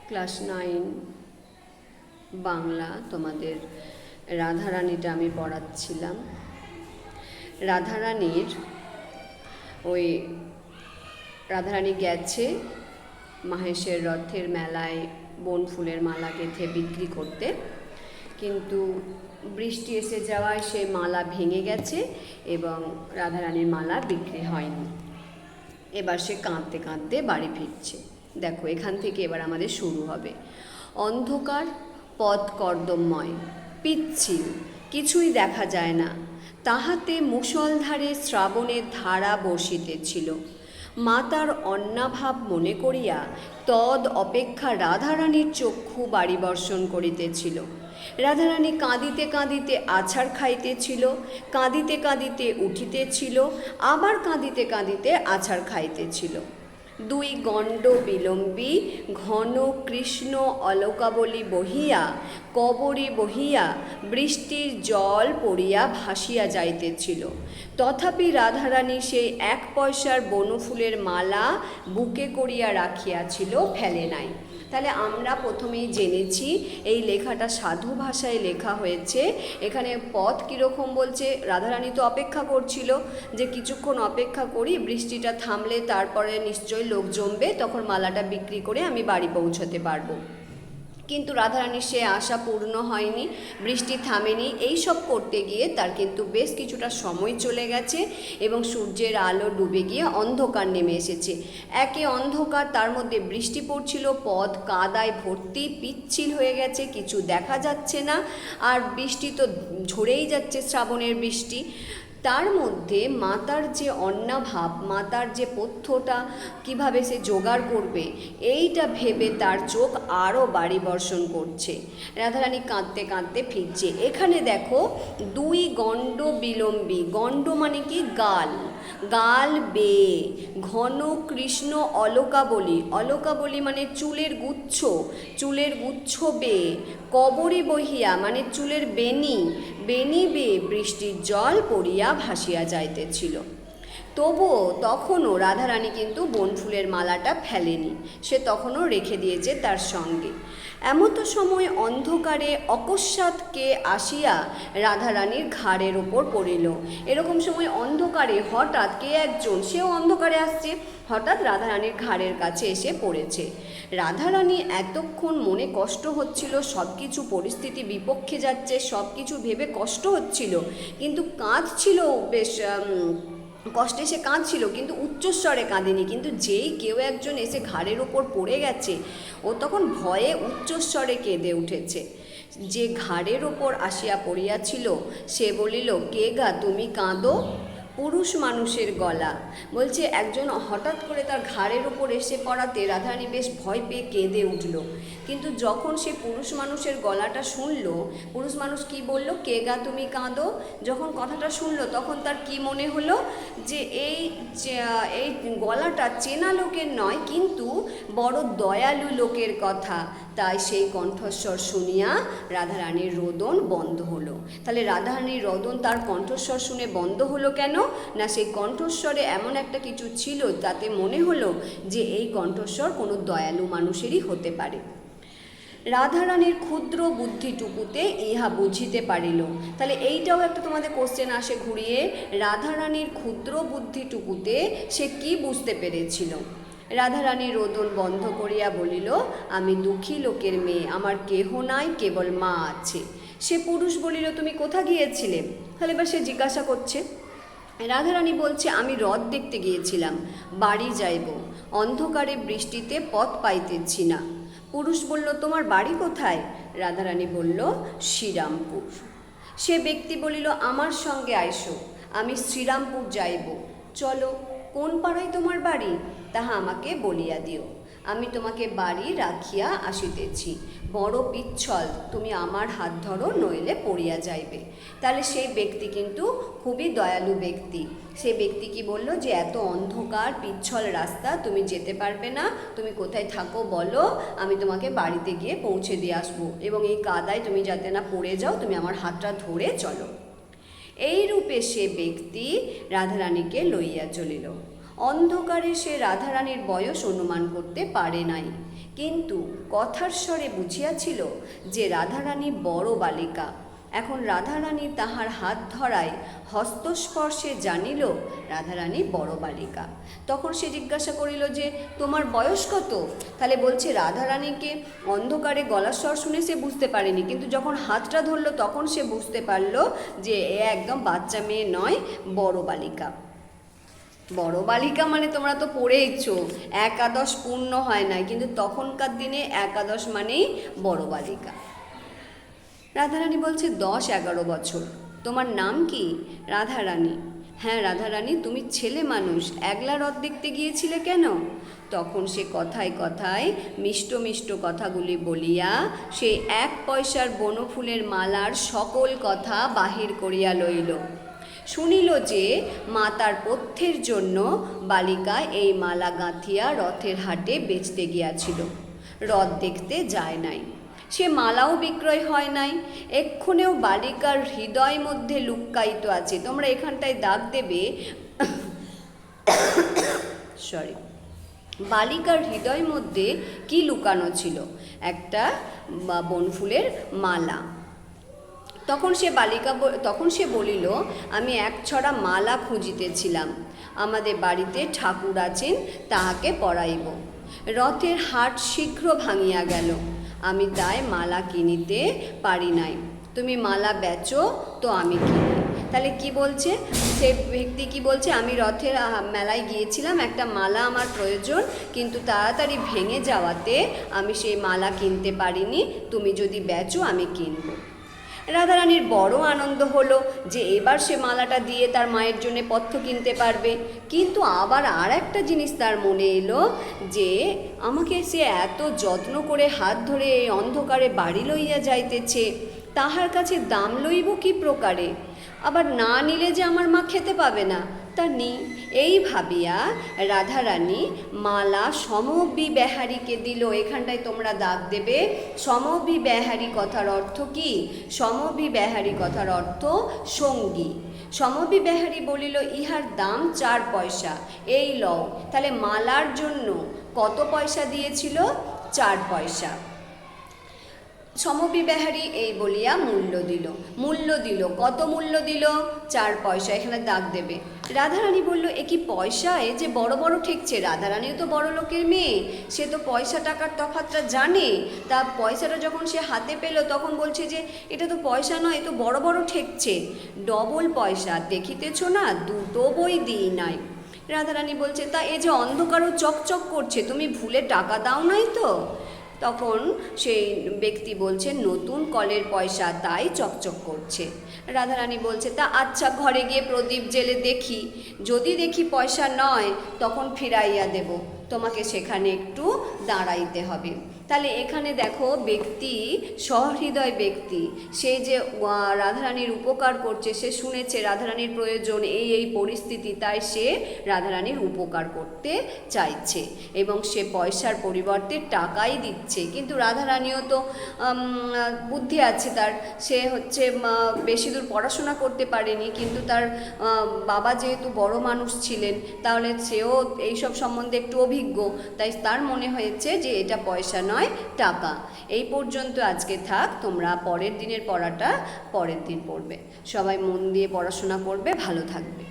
Class 9 Bangla তোমাদের রাধারানীটা আমি পড়াচ্ছিলাম। রাধারানীর ওই রাধারানী গেছে মাহেশের রথের মেলায় বনফুলের মালা গেঁথে বিক্রি করতে, কিন্তু বৃষ্টি এসে যাওয়ায় সে মালা ভেঙে গেছে এবং রাধারানীর মালা বিক্রি হয়নি। এবার সে কাঁদতে কাঁদতে বাড়ি ফিরছে। দেখো, এখান থেকে এবার আমাদের শুরু হবে। অন্ধকার, পথ কর্দমময়, পিচ্ছিল, কিছুই দেখা যায় না, তাহাতে মুষলধারে শ্রাবণের ধারা বসিতেছিল। মা তার অন্নাভাব মনে করিয়া তদ অপেক্ষা রাধারানীর চক্ষু বাড়ি বর্ষণ করিতেছিল। রাধারানী কাঁদিতে কাঁদিতে আছাড় খাইতেছিল, কাঁদিতে কাঁদিতে উঠিতেছিল, আবার কাঁদিতে কাঁদিতে আছাড় খাইতেছিল। দুই গণ্ড বিলম্বী ঘন কৃষ্ণ অলকাবলী বহিয়া, কবরী বহিয়া, বৃষ্টির জল পড়িয়া ভাসিয়া যাইতেছিল। তথাপি রাধারানী সেই 1 পয়সার বনফুলের মালা বুকে করিয়া রাখিয়াছিল, ফেলে নাই। তাহলে আমরা প্রথমেই জেনেছি এই লেখাটা সাধু ভাষায় লেখা হয়েছে। এখানে পথ কীরকম বলছে, রাধারানী তো অপেক্ষা করছিল যে কিছুক্ষণ অপেক্ষা করি, বৃষ্টিটা থামলে তারপরে নিশ্চয়ই লোক জমবে, তখন মালাটা বিক্রি করে আমি বাড়ি পৌঁছতে পারবো। কিন্তু রাধারানীর সে আশা পূর্ণ হয়নি, বৃষ্টি থামেনি। এই সব করতে গিয়ে তার কিন্তু বেশ কিছুটা সময় চলে গেছে এবং সূর্যের আলো ডুবে গিয়ে অন্ধকার নেমে এসেছে। একে অন্ধকার, তার মধ্যে বৃষ্টি পড়ছিল, পথ কাদায় ভর্তি, পিচ্ছিল হয়ে গেছে, কিছু দেখা যাচ্ছে না, আর বৃষ্টি তো ঝরেই যাচ্ছে, শ্রাবণের বৃষ্টি। তার মধ্যে মাতার যে অন্নাভাব, মাতার যে পথ্যটা কিভাবে সে জোগাড় করবে, এইটা ভেবে তার চোখ আরও বাড়ি বর্ষণ করছে। রাধারানী কাঁদতে কাঁদতে ফিরছে। এখানে দেখো, দুই গণ্ড বিলম্বী, গণ্ড মানে কি গাল, গাল বেয়ে, ঘন কৃষ্ণ অলকাবলী, অলকাবলী মানে চুলের গুচ্ছ, চুলের গুচ্ছ বেয়ে, কবরী বহিয়া মানে চুলের বেনি, বেনি বেয়ে বৃষ্টির জল পড়িয়া ভাসিয়া যাইতেছিল। তবুও তখনও রাধারানী কিন্তু বনফুলের মালাটা ফেলেনি, সে তখনও রেখে দিয়েছে তার সঙ্গে। এমতো সময় অন্ধকারে অকস্মাৎ কে আসিয়া রাধারানীর ঘাড়ের ওপর পড়িল। এরকম সময় অন্ধকারে হঠাৎ কে একজন, সেও অন্ধকারে আসছে, হঠাৎ রাধারানীর ঘাড়ের কাছে এসে পড়েছে। রাধারানী এতক্ষণ মনে কষ্ট হচ্ছিল, সব কিছু পরিস্থিতি বিপক্ষে যাচ্ছে, সব কিছু ভেবে কষ্ট হচ্ছিল, কিন্তু কাঁদছিল, বেশ কষ্টে সে কাঁদছিল, কিন্তু উচ্চস্বরে কাঁদেনি। কিন্তু যেই কেউ একজন এসে ঘাড়ের ওপর পড়ে গেছে, ও তখন ভয়ে উচ্চস্বরে কেঁদে উঠেছে। যে ঘাড়ের ওপর আসিয়া পড়িয়াছিল সে বলিল, কে গা তুমি কাঁদো? পুরুষ মানুষের গলা। বলছে একজন হঠাৎ করে তার ঘাড়ের ওপর এসে পড়াতে রাধারানী বেশ ভয় পেয়ে কেঁদে উঠল। কিন্তু যখন সে পুরুষ মানুষের গলাটা শুনল, পুরুষ মানুষ কি বলল, কে গা তুমি কাঁদো, যখন কথাটা শুনলো তখন তার কি মনে হলো যে এই গলাটা চেনা লোকের নয়, কিন্তু বড় দয়ালু লোকের কথা। তাই সেই কণ্ঠস্বর শুনিয়া রাধারানীর রোদন বন্ধ হলো। তাহলে রাধারানীর রোদন তার কণ্ঠস্বর শুনে বন্ধ হলো কেন? না, সেই কণ্ঠস্বরে এমন একটা কিছু ছিল, তাতে মনে হলো যে এই কণ্ঠস্বর কোনো দয়ালু মানুষেরই হতে পারে। রাধারানীর ক্ষুদ্র বুদ্ধিটুকুতে ইহা বুঝিতে পারিল। তাহলে এইটাও একটা তোমাদের কোশ্চেন আসে ঘুরিয়ে, রাধারানীর ক্ষুদ্র বুদ্ধিটুকুতে সে কি বুঝতে পেরেছিল? রাধারানী রোদন বন্ধ করিয়া বলিল, আমি দুঃখী লোকের মেয়ে, আমার কেহ নাই, কেবল মা আছে। সে পুরুষ বলিল, তুমি কোথা গিয়েছিলে? তাহলে এবার সে জিজ্ঞাসা করছে। রাধারানী বলছে, আমি রথ দেখতে গিয়েছিলাম, বাড়ি যাইব, অন্ধকারে বৃষ্টিতে পথ পাইতেছি না। পুরুষ বলল, তোমার বাড়ি কোথায়? রাধারানী বলল, শ্রীরামপুর। সে ব্যক্তি বলিল, আমার সঙ্গে আইসো, আমি শ্রীরামপুর যাইব। চলো, কোন পাড়ায় তোমার বাড়ি তাহা আমাকে বলিয়া দিও, আমি তোমাকে বাড়ি রাখিয়া আসিতেছি। বড় পিচ্ছল, তুমি আমার হাত ধরো, নইলে পড়িয়া যাইবে। তাহলে সেই ব্যক্তি কিন্তু খুবই দয়ালু ব্যক্তি। সে ব্যক্তি কি বলল যে এত অন্ধকার পিচ্ছল রাস্তা, তুমি যেতে পারবে না, তুমি কোথায় থাকো বলো, আমি তোমাকে বাড়িতে গিয়ে পৌঁছে দিয়ে আসবো, এবং এই কাদায় তুমি যাতে না পড়ে যাও, তুমি আমার হাতটা ধরে চলো। এই রূপে সে ব্যক্তি রাধারানীকে লইয়া চলিল। অন্ধকারে সে রাধারানীর বয়স অনুমান করতে পারে নাই, কিন্তু কথার স্বরে বুঝিয়াছিল যে রাধারানী বড় বালিকা। এখন রাধারানী তাহার হাত ধরায় হস্তস্পর্শে জানিল রাধারানী বড় বালিকা। তখন সে জিজ্ঞাসা করিল যে তোমার বয়স কত? তাহলে বলছে রাধারানীকে অন্ধকারে গলার স্বর শুনে সে বুঝতে পারেনি, কিন্তু যখন হাতটা ধরলো তখন সে বুঝতে পারলো যে এ একদম বাচ্চা মেয়ে নয়, বড় বালিকা। বড় বালিকা মানে তোমরা তো পড়েইছো, একাদশ পূর্ণ হয় নাই, কিন্তু তখনকার দিনে একাদশ মানেই বড় বালিকা। রাধারানী বলছে 10-11 বছর। তোমার নাম কি? রাধারানী। হ্যাঁ রাধারানী, তুমি ছেলে মানুষ, একলা হ্রদ দেখতে গিয়েছিলে কেন? তখন সে কথায় কথায় মিষ্ট মিষ্ট কথাগুলি বলিয়া সে 1 পয়সার বনফুলের মালার সকল কথা বাহির করিয়া লইল। শুনিল যে মাতার পথ্যের জন্য বালিকা এই মালা গাঁথিয়া রথের হাটে বেচতে গিয়াছিল, রথ দেখতে যায় নাই। সে মালাও বিক্রয় হয় নাই, এক্ষণেও বালিকার হৃদয় মধ্যে লুক্কায়িত আছে। তোমরা এখানটায় দাগ দেবে, সরি, বালিকার হৃদয় মধ্যে কি লুকানো ছিল? একটা বনফুলের মালা। তখন সে বলিল, আমি 1 ছড়া মালা খুঁজিতেছিলাম, আমাদের বাড়িতে ঠাকুর আছেন, তাহাকে পরাইব। রথের হাট শীঘ্র ভাঙিয়া গেল, আমি তাই মালা কিনিতে পারি নাই। তুমি মালা বেচো তো আমি কিনি। তাহলে কি বলছে সে ব্যক্তি? কি বলছে? আমি রথের মেলায় গিয়েছিলাম, একটা মালা আমার প্রয়োজন, কিন্তু তাড়াতাড়ি ভেঙে যাওয়াতে আমি সেই মালা কিনতে পারিনি, তুমি যদি বেচো আমি কিনব। রাধারানীর বড় আনন্দ হলো যে এবার সে মালাটা দিয়ে তার মায়ের জন্য পথ্য কিনতে পারবে। কিন্তু আবার আর একটা জিনিস তার মনে এলো যে আমাকে সে এত যত্ন করে হাত ধরে এই অন্ধকারে বাড়ি লইয়া যাইতেছে, তাহার কাছে দাম লইব কি প্রকারে? আবার না নিলে যে আমার মা খেতে পাবে না, তা নি। এই ভাবিয়া রাধারানী মালা সমবিবেহারীকে দিল। এখানটায় তোমরা দাগ দেবে, সমবিবেহারী কথার অর্থ কি? সমবিবেহারী কথার অর্থ সঙ্গী। সমবিবেহারী বলিল, ইহার দাম 4 পয়সা, এই লও। তাহলে মালার জন্য কত পয়সা দিয়েছিল? 4 পয়সা। সমবিবেহারী এই বলিয়া মূল্য দিল। কত মূল্য দিল? 4 পয়সা। এখানে দাগ দেবে। রাধারানী বলল, এ কি পয়সায় যে বড় বড় ঠেকছে? রাধারানীও তো বড় লোকের মেয়ে, সে তো পয়সা টাকার তফাৎটা জানে। তা পয়সাটা যখন সে হাতে পেল তখন বলছে যে এটা তো পয়সা নয়, এ তো বড় বড় ঠেকছে, ডবল পয়সা, দেখিতেছ না, 2টো বই দিই নাই। রাধারানী বলছে, তা এ যে অন্ধকারও চকচক করছে, তুমি ভুলে টাকা দাও নাই তো? তখন সেই ব্যক্তি বলছে, নতুন কলের পয়সা, তাই চকচক করছে। রাধারানী বলছে, তা আচ্ছা, ঘরে গিয়ে প্রদীপ জেলে দেখি, যদি দেখি পয়সা নয় তখন ফিরাইয়া দেব, তোমাকে সেখানে একটু দাঁড়াইতে হবে। তাহলে এখানে দেখো, ব্যক্তি সহৃদয় ব্যক্তি, সে যে রাধারানীর উপকার করছে, সে শুনেছে রাধারানীর প্রয়োজন এই পরিস্থিতি, তাই সে রাধারানীর উপকার করতে চাইছে এবং সে পয়সার পরিবর্তে টাকাই দিচ্ছে। কিন্তু রাধারানীও তো বুদ্ধি আছে তার, সে হচ্ছে বেশি দূর পড়াশোনা করতে পারেনি, কিন্তু তার বাবা যেহেতু বড় মানুষ ছিলেন, তাহলে সেও এইসব সম্বন্ধে একটু অভিজ্ঞ, তাই তার মনে হয়েছে যে এটা পয়সা নয়, টাকা। এই পর্যন্ত আজকে থাক, তোমরা পরের দিনের পড়াটা পরের দিন পড়বে। সবাই মন দিয়ে পড়াশোনা করবে, ভালো থাকবে।